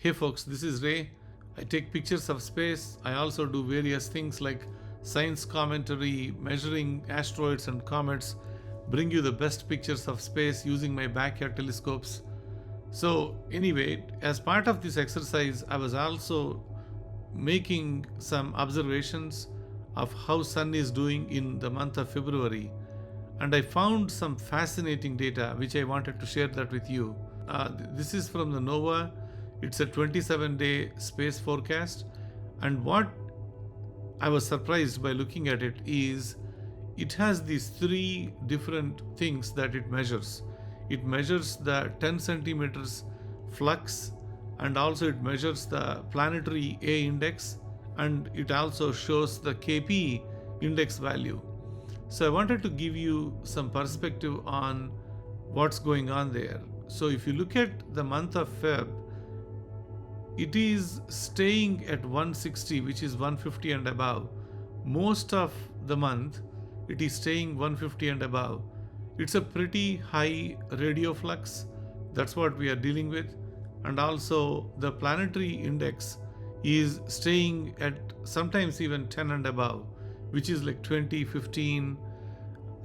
Hey folks, this is Ray. I take pictures of space. I also do various things like science commentary, measuring asteroids and comets, bring you the best pictures of space using my backyard telescopes. So anyway, as part of this exercise, I was also making some observations of how sun is doing in the month of February, and I found some fascinating data which I wanted to share that with you. This is from the NOAA. It's a 27-day space forecast, and what I was surprised by looking at it is it has these three different things that it measures. It measures the 10 centimeters flux, and also it measures the planetary A index, and it also shows the KP index value. So I wanted to give you some perspective on what's going on there. So if you look at the month of Feb, it is staying at 160, which is 150 and above. Most of the month, it is staying 150 and above. It's a pretty high radio flux. That's what we are dealing with. And also the planetary index is staying at sometimes even 10 and above, which is like 20, 15.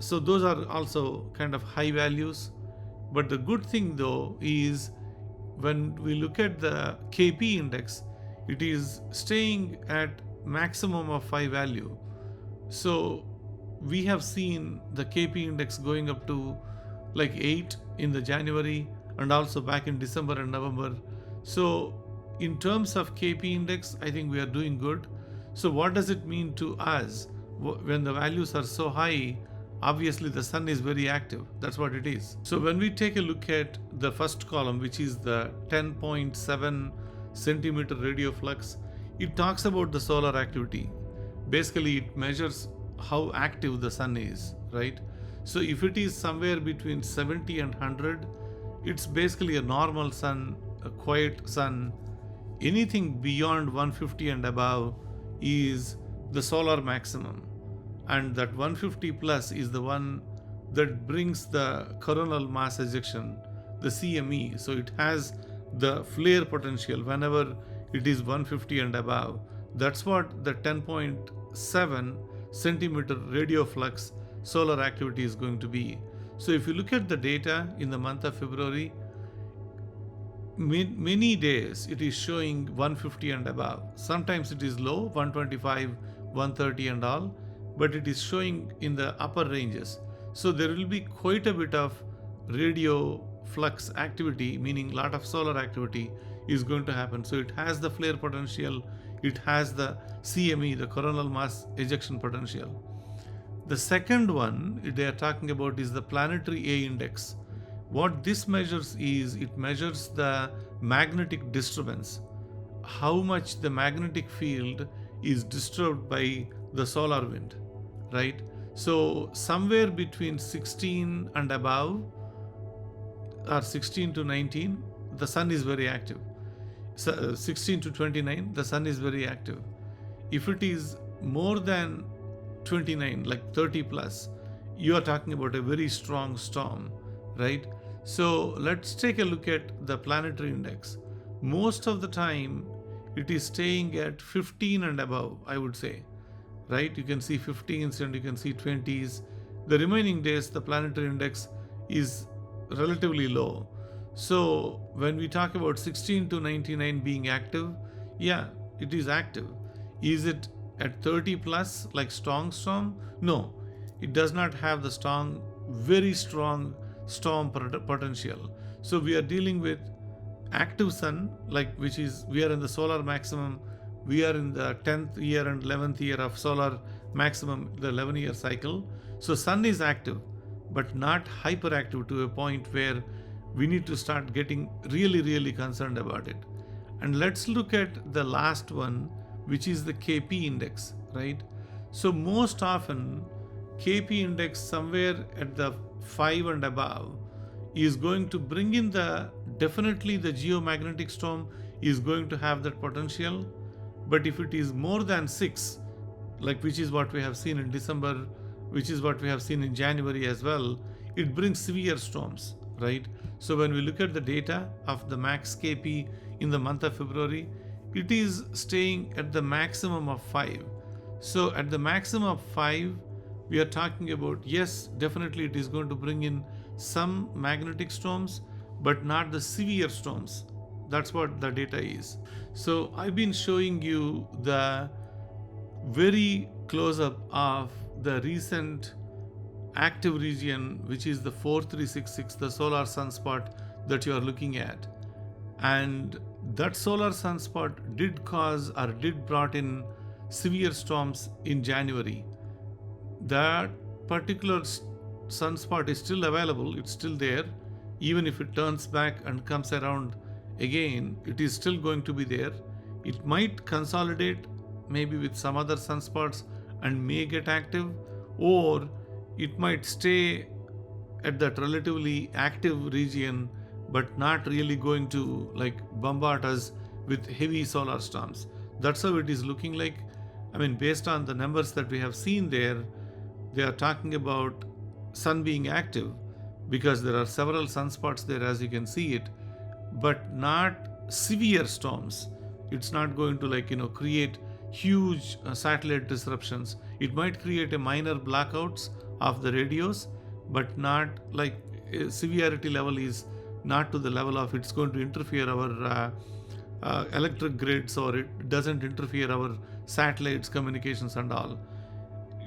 So those are also kind of high values. But the good thing though is when we look at the KP index, it is staying at maximum of 5 value. So we have seen the KP index going up to like 8 in the January and also back in December and November. So in terms of KP index, I think we are doing good. So what does it mean to us? When the values are so high, obviously the sun is very active. That's what it is. So when we take a look at the first column, which is the 10.7 centimeter radio flux, it talks about the solar activity. Basically, it measures how active the sun is, right? So if it is somewhere between 70 and 100, it's basically a normal sun, a quiet sun. Anything beyond 150 and above is the solar maximum. And that 150 plus is the one that brings the coronal mass ejection, the CME. So it has the flare potential whenever it is 150 and above. That's what the 10.7 centimeter radio flux solar activity is going to be. So if you look at the data in the month of February, many days it is showing 150 and above. Sometimes it is low, 125, 130 and all, but it is showing in the upper ranges. So there will be quite a bit of radio flux activity, meaning a lot of solar activity is going to happen. So it has the flare potential, it has the CME, the coronal mass ejection potential. The second one they are talking about is the planetary A index. What this measures is it measures the magnetic disturbance, how much the magnetic field is disturbed by the solar wind, right? So somewhere between 16 and above, or 16 to 19, the sun is very active. So 16 to 29, the sun is very active. If it is more than 29, like 30 plus, you are talking about a very strong storm, right? So let's take a look at the planetary index. Most of the time, it is staying at 15 and above, I would say, right? You can see 15s and you can see 20s. The remaining days, the planetary index is relatively low. So when we talk about 16 to 99 being active, yeah, it is active. Is it at 30 plus like strong storm? No, it does not have the strong, very strong storm potential. So we are dealing with active sun, like which is, we are in the solar maximum. We are in the 10th year and 11th year of solar maximum, the 11-year cycle. So sun is active, but not hyperactive to a point where we need to start getting really, really concerned about it. And let's look at the last one, which is the KP index, right? So most often, KP index somewhere at the 5 and above is going to bring in definitely the geomagnetic storm is going to have that potential. But if it is more than 6, like which is what we have seen in December, which is what we have seen in January as well, it brings severe storms, right? So when we look at the data of the max KP in the month of February, it is staying at the maximum of 5. So at the maximum of 5, we are talking about, yes, definitely it is going to bring in some magnetic storms, but not the severe storms. That's what the data is. So I've been showing you the very close up of the recent active region, which is the 4366, the solar sunspot that you are looking at. And that solar sunspot did cause or did brought in severe storms in January. That particular sunspot is still available, it's still there. Even if it turns back and comes around again, it is still going to be there. It might consolidate maybe with some other sunspots and may get active, or it might stay at that relatively active region but not really going to like bombard us with heavy solar storms. That's how it is looking like. I mean, based on the numbers that we have seen there, they are talking about sun being active because there are several sunspots there, as you can see it, but not severe storms. It's not going to create huge satellite disruptions. It might create a minor blackouts of the radios, but not like severity level is not to the level of it's going to interfere our electric grids, or it doesn't interfere our satellites communications and all.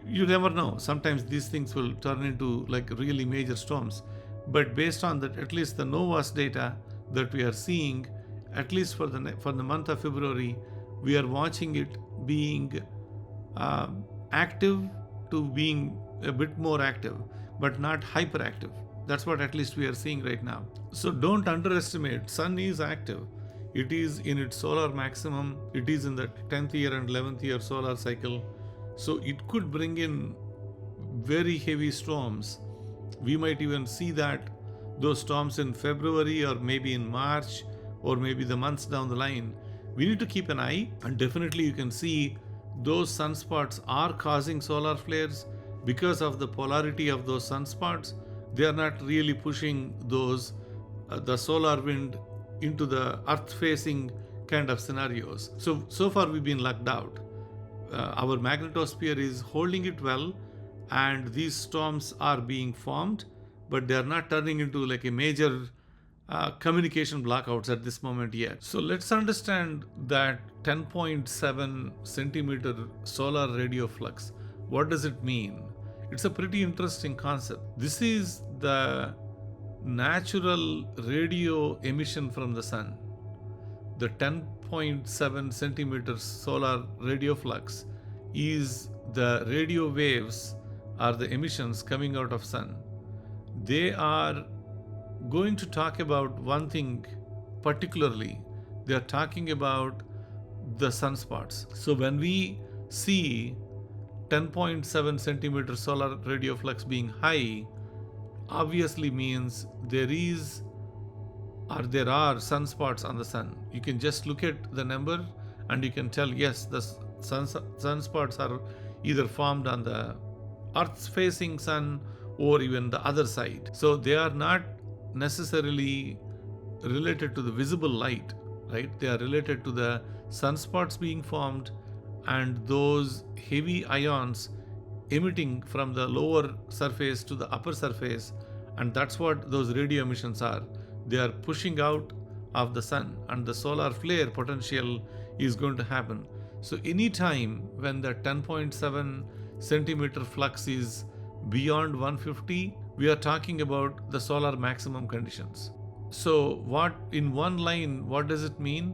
You never know, sometimes these things will turn into like really major storms. But based on that, at least the NOAA's data that we are seeing, at least for the month of February, we are watching it being active to being a bit more active, but not hyperactive. That's what at least we are seeing right now. So don't underestimate, sun is active. It is in its solar maximum. It is in the 10th year and 11th year solar cycle. So it could bring in very heavy storms. We might even see those storms in February, or maybe in March, or maybe the months down the line. We need to keep an eye, and definitely you can see those sunspots are causing solar flares because of the polarity of those sunspots. They are not really pushing the solar wind into the earth facing kind of scenarios. So far we've been lucked out. Our magnetosphere is holding it well, and these storms are being formed, but they are not turning into like a major communication blackouts at this moment yet. So let's understand that 10.7 centimeter solar radio flux. What does it mean? It's a pretty interesting concept. This is the natural radio emission from the sun. The 10.7 centimeters solar radio flux is the radio waves or the emissions coming out of sun. They are going to talk about one thing particularly. They are talking about the sunspots. So when we see 10.7 centimeter solar radio flux being high, obviously means there are sunspots on the sun. You can just look at the number and you can tell, yes, the sunspots are either formed on the earth's facing sun or even the other side. So they are not necessarily related to the visible light, right? They are related to the sunspots being formed and those heavy ions emitting from the lower surface to the upper surface, and that's what those radio emissions are. They are pushing out of the sun, and the solar flare potential is going to happen. So anytime when the 10.7 centimeter flux is beyond 150, we are talking about the solar maximum conditions. So what in one line, what does it mean?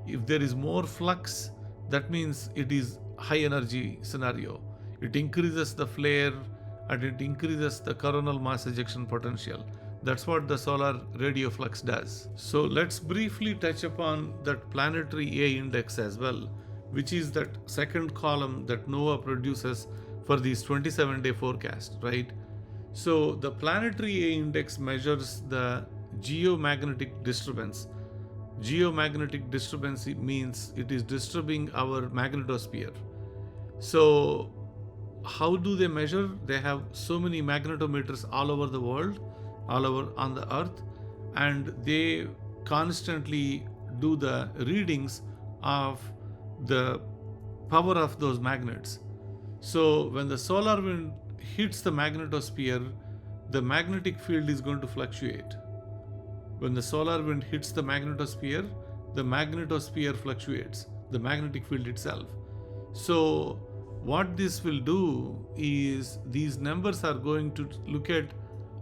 If there is more flux, that means it is high energy scenario. It increases the flare and it increases the coronal mass ejection potential. That's what the solar radio flux does. So let's briefly touch upon that planetary A index as well, which is that second column that NOAA produces for these 27-day forecast, right? So the planetary A index measures the geomagnetic disturbance. Geomagnetic disturbance means it is disturbing our magnetosphere. So how do they measure? They have so many magnetometers all over the world, all over on the earth, and they constantly do the readings of the power of those magnets. So when the solar wind hits the magnetosphere, the magnetic field is going to fluctuate. When the solar wind hits the magnetosphere fluctuates, the magnetic field itself. So what this will do is these numbers are going to look at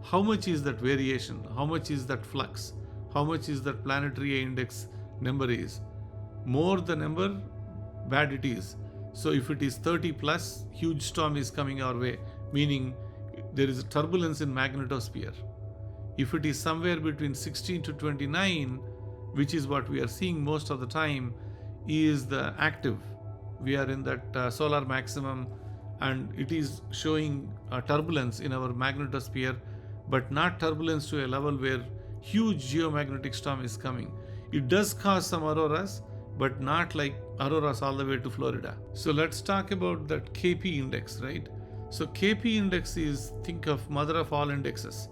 how much is that variation, how much is that flux, how much is that planetary index number is. More the number, bad it is. So if it is 30 plus, huge storm is coming our way, meaning there is a turbulence in magnetosphere. If it is somewhere between 16 to 29, which is what we are seeing most of the time, is the active. We are in that solar maximum, and it is showing turbulence in our magnetosphere, but not turbulence to a level where huge geomagnetic storm is coming. It does cause some auroras, but not like auroras all the way to Florida. So let's talk about that KP index, right? So KP index is, think of mother of all indexes.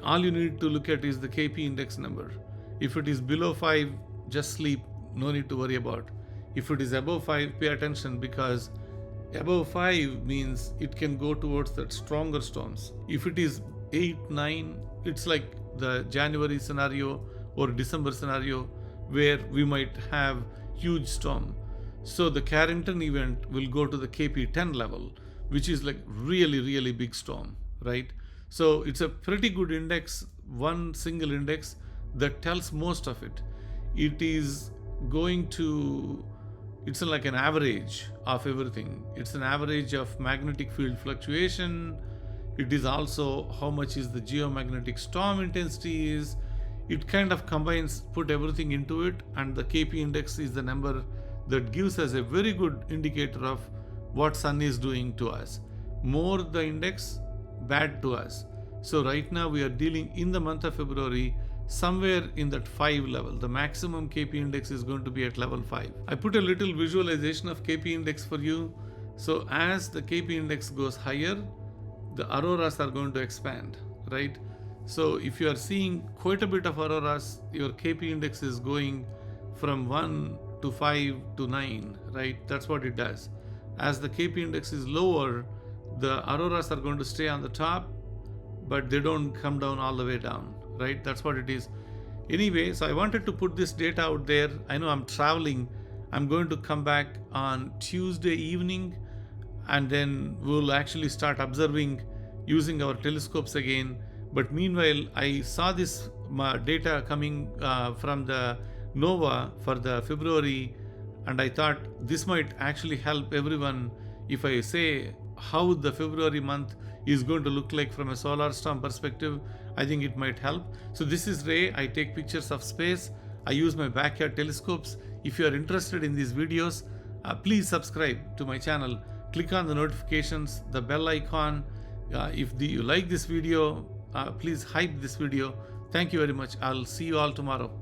All you need to look at is the KP index number. If it is below 5, just sleep, no need to worry about. If it is above 5, pay attention, because above 5 means it can go towards that stronger storms. If it is 8, 9, it's like the January scenario or December scenario where we might have huge storm. So the Carrington event will go to the KP 10 level, which is like really, really big storm, right? So it's a pretty good index, one single index that tells most of it. It is going to, it's like an average of everything. It's an average of magnetic field fluctuation. It is also how much is the geomagnetic storm intensity is. It kind of combines, put everything into it, and the KP index is the number that gives us a very good indicator of what sun is doing to us. More the index, bad to us. So right now we are dealing in the month of February somewhere in that 5 level. The maximum KP index is going to be at level 5. I put a little visualization of KP index for you. So as the KP index goes higher, the auroras are going to expand, right? So if you are seeing quite a bit of auroras, your KP index is going from 1 to 5 to 9, right? That's what it does. As the KP index is lower, the auroras are going to stay on the top, but they don't come down all the way down, right? That's what it is. Anyway, so I wanted to put this data out there. I know I'm traveling. I'm going to come back on Tuesday evening, and then we'll actually start observing using our telescopes again. But meanwhile, I saw this data coming from the NOVA for the February, and I thought this might actually help everyone if I say how the February month is going to look like from a solar storm perspective. I think it might help. So this is Ray. I take pictures of space. I use my backyard telescopes. If you are interested in these videos, please subscribe to my channel. Click on the notifications, the bell icon. If you like this video, please hype this video. Thank you very much. I'll see you all tomorrow.